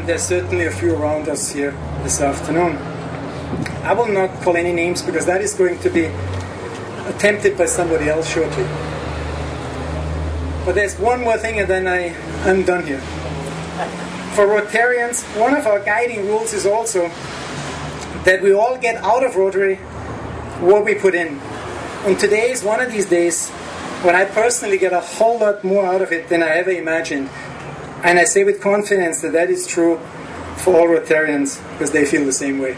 there's certainly a few around us here this afternoon. I will not call any names because that is going to be attempted by somebody else shortly. But there's one more thing and then I'm done here. For Rotarians, one of our guiding rules is also that we all get out of Rotary what we put in. And today is one of these days when I personally get a whole lot more out of it than I ever imagined. And I say with confidence that that is true for all Rotarians because they feel the same way.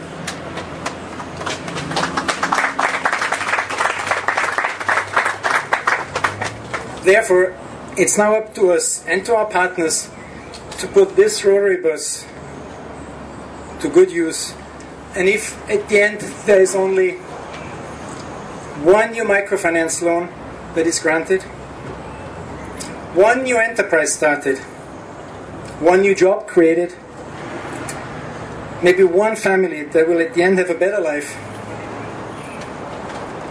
Therefore, it's now up to us and to our partners to put this Rotary bus to good use. And if at the end there is only one new microfinance loan that is granted, one new enterprise started, one new job created, maybe one family that will at the end have a better life,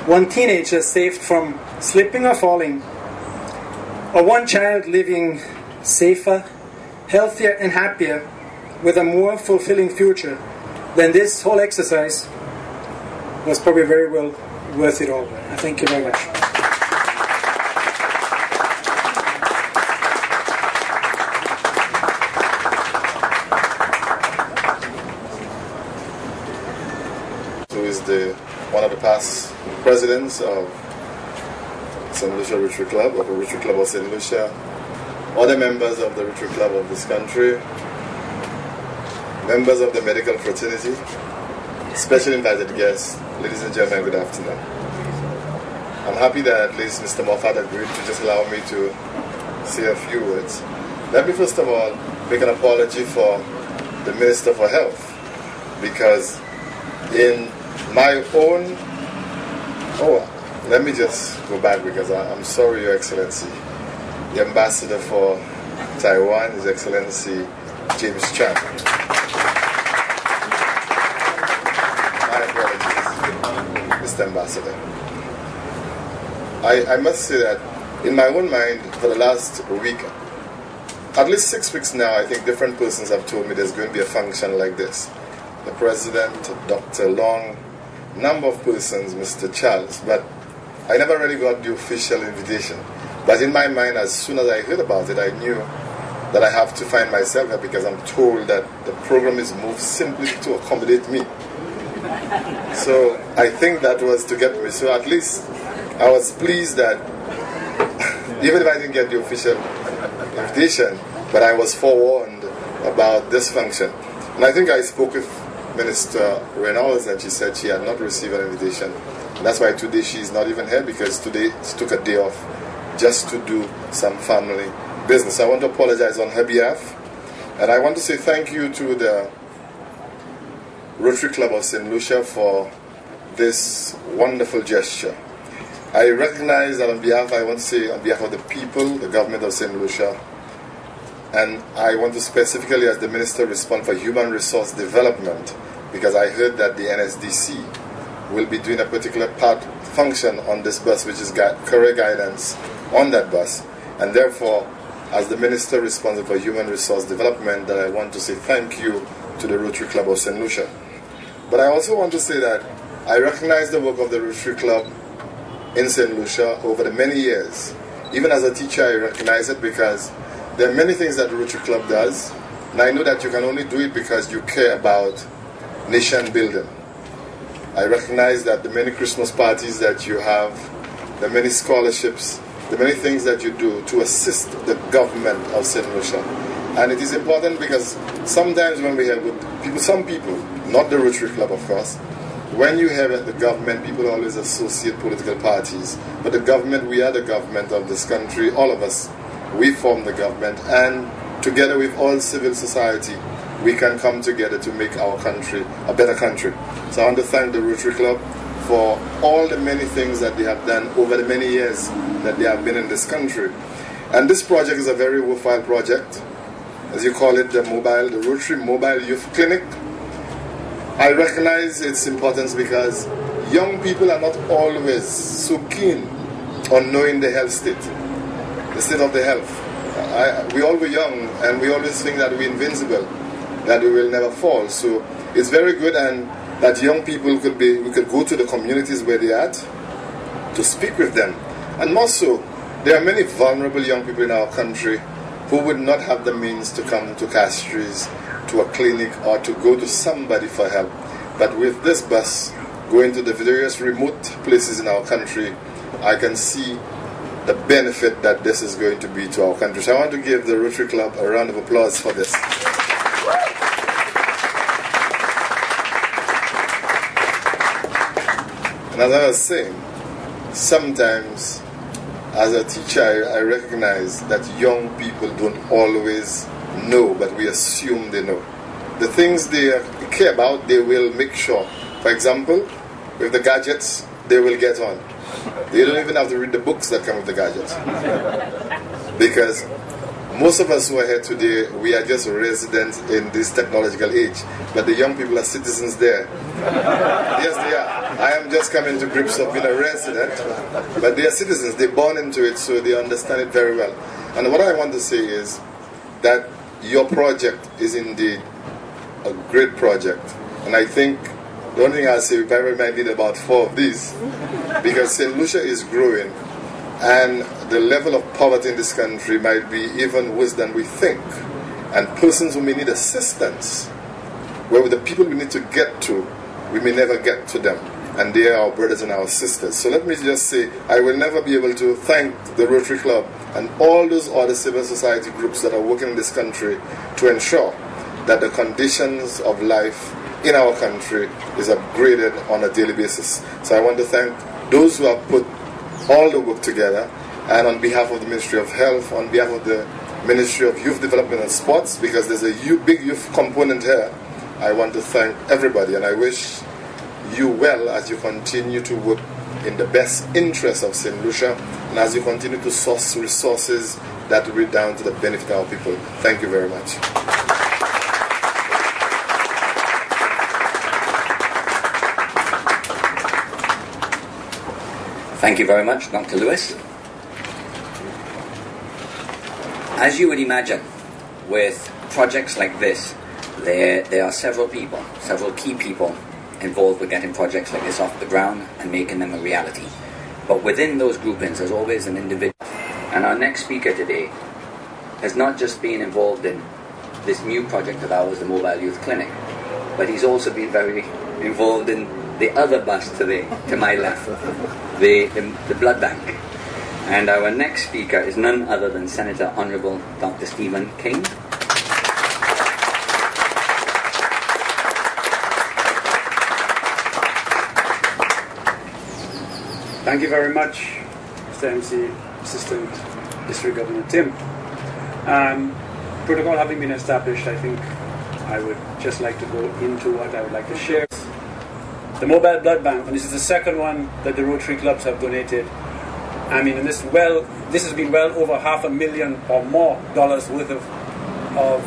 one teenager saved from slipping or falling, or one child living safer, healthier and happier with a more fulfilling future, then this whole exercise was probably very well worth it all. Thank you very much. Who is one of the past presidents of St. Lucia Rotary Club, of the Rotary Club of St. Lucia, other members of the Rotary Club of this country, members of the medical fraternity, special invited guests, ladies and gentlemen, good afternoon. I'm happy that at least Mr. Moffat agreed to just allow me to say a few words. Let me first of all make an apology for the Minister for Health, because in my own, let me just go back because I'm sorry, Your Excellency, the Ambassador for Taiwan, His Excellency James Chan. My apologies, Mr. Ambassador. I must say that in my own mind, for the last week, at least 6 weeks now, I think different persons have told me there's going to be a function like this. The President, Dr. Long, number of persons, Mr. Charles, but I never really got the official invitation. But in my mind, as soon as I heard about it, I knew that I have to find myself there because I'm told that the program is moved simply to accommodate me. So I think that was to get me. So at least I was pleased that even if I didn't get the official invitation, but I was forewarned about this function. And I think I spoke with Minister Reynolds and she said she had not received an invitation. And that's why today she's not even here, because today she took a day off just to do some family business. I want to apologize on her behalf. And I want to say thank you to the Rotary Club of St. Lucia for this wonderful gesture. I recognize that I want to say on behalf of the people, the government of St. Lucia, and I want to specifically, as the Minister, respond for Human Resource Development, because I heard that the NSDC will be doing a particular function on this bus, which is career guidance on that bus. And therefore, as the Minister responsible for Human Resource Development, that I want to say thank you to the Rotary Club of St. Lucia. But I also want to say that I recognize the work of the Rotary Club in St. Lucia over the many years. Even as a teacher, I recognize it because there are many things that the Rotary Club does, and I know that you can only do it because you care about nation building. I recognize that the many Christmas parties that you have, the many scholarships, the many things that you do to assist the government of St. Lucia. And it is important because sometimes when we have people, some people, not the Rotary Club of course, when you have the government, people always associate political parties. But the government, we are the government of this country, all of us. We form the government, and together with all civil society, we can come together to make our country a better country. So I want to thank the Rotary Club for all the many things that they have done over the many years that they have been in this country. And this project is a very worthwhile project. As you call it, the Rotary Mobile Youth Clinic. I recognize its importance because young people are not always so keen on knowing the health state, the state of the health. We all were young and we always think that we're invincible. that we will never fall. So it's very good, and that young people we could go to the communities where they are at to speak with them. And more so, there are many vulnerable young people in our country who would not have the means to come to Castries, to a clinic, or to go to somebody for help. But with this bus going to the various remote places in our country, I can see the benefit that this is going to be to our country. So I want to give the Rotary Club a round of applause for this. And as I was saying, sometimes as a teacher I recognize that young people don't always know, but we assume they know. The things they care about, they will make sure. For example, with the gadgets, they will get on. They don't even have to read the books that come with the gadgets. Because most of us who are here today, we are just residents in this technological age. But the young people are citizens there. Yes, they are. I am just coming to grips of being a resident. But they are citizens. They're born into it, so they understand it very well. And what I want to say is that your project is indeed a great project. And I think the only thing I'll say, we probably might need about 4 of these, because St. Lucia is growing, and the level of poverty in this country might be even worse than we think. And persons who may need assistance, where the people we need to get to, we may never get to them. And they are our brothers and our sisters. So let me just say, I will never be able to thank the Rotary Club and all those other civil society groups that are working in this country to ensure that the conditions of life in our country is upgraded on a daily basis. So I want to thank those who have put all the work together, and on behalf of the Ministry of Health, on behalf of the Ministry of Youth Development and Sports, because there's a big youth component here, I want to thank everybody, and I wish you well as you continue to work in the best interest of St. Lucia, and as you continue to source resources that will be down to the benefit of our people. Thank you very much. Thank you very much, Dr. Lewis. As you would imagine, with projects like this, there are several people, several key people involved with getting projects like this off the ground and making them a reality. But within those groupings, there's always an individual. And our next speaker today has not just been involved in this new project of ours, the Mobile Youth Clinic, but he's also been very involved in the other bus to my left, the blood bank. And our next speaker is none other than Senator Honourable Dr. Stephen King. Thank you very much, Mr. MC, Assistant District Governor Tim. Protocol having been established, I think I would just like to go into what I would like to share. The mobile blood bank, and this is the second one that the Rotary clubs have donated. I mean, and this has been well over $500,000 or more worth of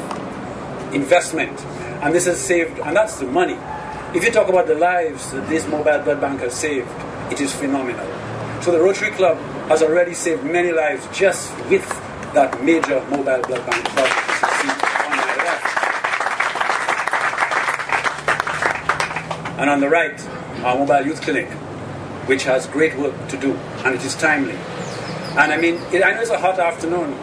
investment, and this has saved, and that's the money. If you talk about the lives that this mobile blood bank has saved, it is phenomenal. So the Rotary Club has already saved many lives just with that major mobile blood bank project you see on my left. And on the right, our mobile youth clinic, which has great work to do, and it is timely. And I mean, I know it's a hot afternoon,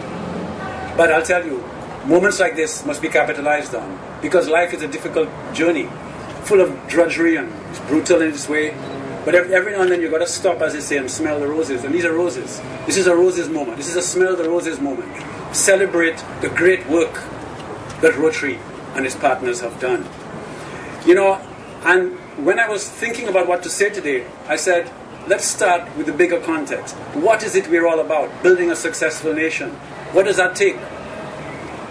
but I'll tell you, moments like this must be capitalized on, because life is a difficult journey, full of drudgery, and it's brutal in its way. But every now and then you've got to stop, as they say, and smell the roses. And these are roses. This is a roses moment. This is a smell the roses moment. Celebrate the great work that Rotary and its partners have done. You know, and when I was thinking about what to say today, I said, let's start with the bigger context. What is it we're all about? Building a successful nation. What does that take?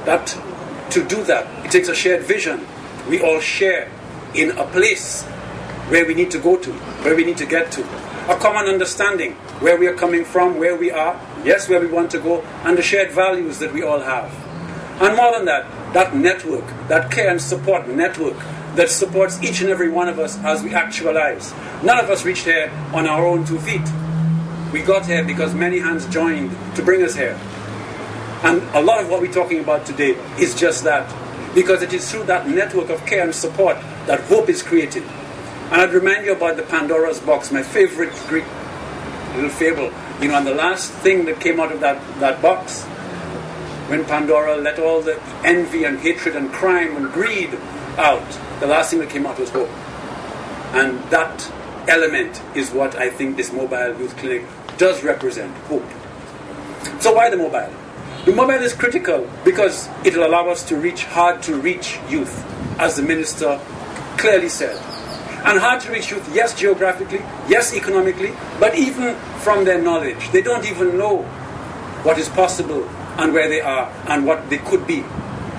To do that, it takes a shared vision. We all share in a place where we need to go to, where we need to get to. A common understanding, where we are coming from, where we are, yes, where we want to go, and the shared values that we all have. And more than that, that network, that care and support network that supports each and every one of us as we actualize. None of us reached here on our own 2 feet. We got here because many hands joined to bring us here. And a lot of what we're talking about today is just that. because it is through that network of care and support that hope is created. And I'd remind you about the Pandora's box, my favorite Greek little fable. You know, and the last thing that came out of that box, when Pandora let all the envy and hatred and crime and greed out, the last thing that came out was hope. And that element is what I think this mobile youth clinic does represent, hope. So why the mobile? The mobile is critical because it will allow us to reach hard-to-reach youth, as the minister clearly said. And hard-to-reach youth, yes, geographically, yes, economically, but even from their knowledge. They don't even know what is possible and where they are and what they could be.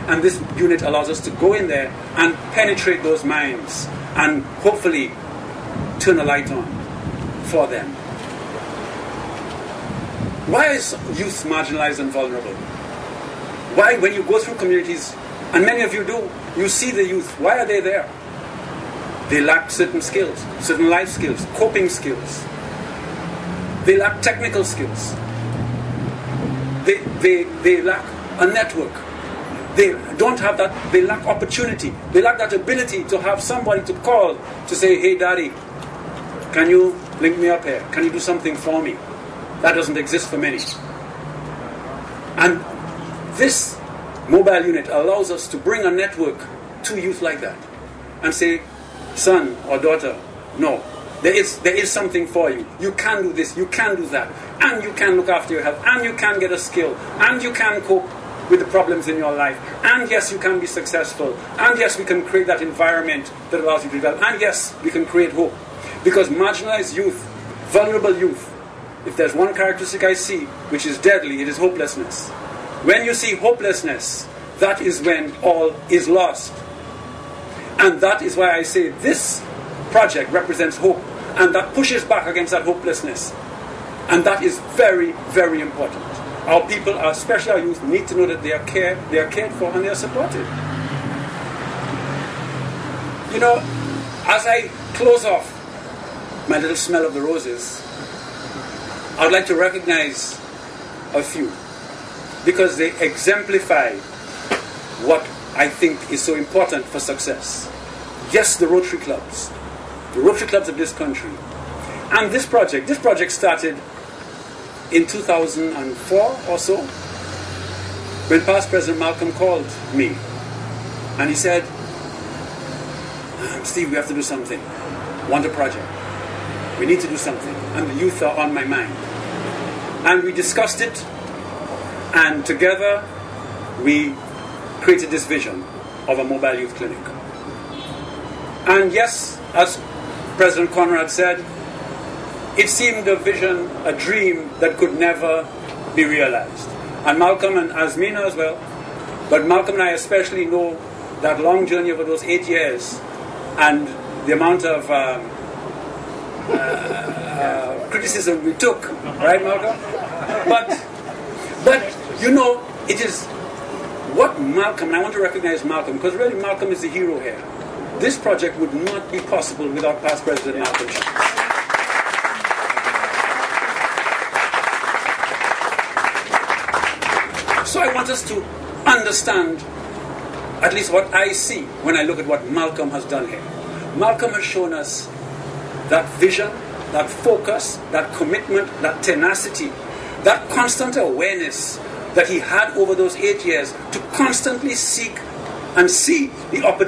And this unit allows us to go in there and penetrate those minds and hopefully turn a light on for them. Why is youth marginalized and vulnerable? Why, when you go through communities, and many of you do, you see the youth, why are they there? They lack certain skills, certain life skills, coping skills. They lack technical skills. They lack a network. They don't have that, they lack opportunity. They lack that ability to have somebody to call to say, hey daddy, can you link me up here? Can you do something for me? That doesn't exist for many. And this mobile unit allows us to bring a network to youth like that and say, son or daughter, no, there is something for you. You can do this, you can do that, and you can look after your health, and you can get a skill, and you can cope with the problems in your life, and yes, you can be successful, and yes, we can create that environment that allows you to develop, and yes, we can create hope. Because marginalized youth, vulnerable youth, if there's one characteristic I see which is deadly, it is hopelessness. When you see hopelessness, that is when all is lost. And that is why I say this project represents hope, and that pushes back against that hopelessness. And that is very, very important. Our people, especially our youth, need to know that they are cared for and they are supported. You know, as I close off my little smell of the roses, I would like to recognize a few, because they exemplify what I think is so important for success. Yes, the Rotary clubs of this country. And this project started in 2004 or so, when past President Malcolm called me. And he said, Steve, we have to do something. Want a project. We need to do something. And the youth are on my mind. And we discussed it, and together we created this vision of a mobile youth clinic. And yes, as President Conrad said, it seemed a vision, a dream that could never be realized. And Malcolm and Azmina as well, but Malcolm and I especially know that long journey over those 8 years and the amount of criticism we took, right, Malcolm? But you know, it is what Malcolm, and I want to recognize Malcolm, because really Malcolm is the hero here. This project would not be possible without past President Malcolm. So I want us to understand at least what I see when I look at what Malcolm has done here. Malcolm has shown us that vision, that focus, that commitment, that tenacity, that constant awareness that he had over those 8 years to constantly seek and see the opportunity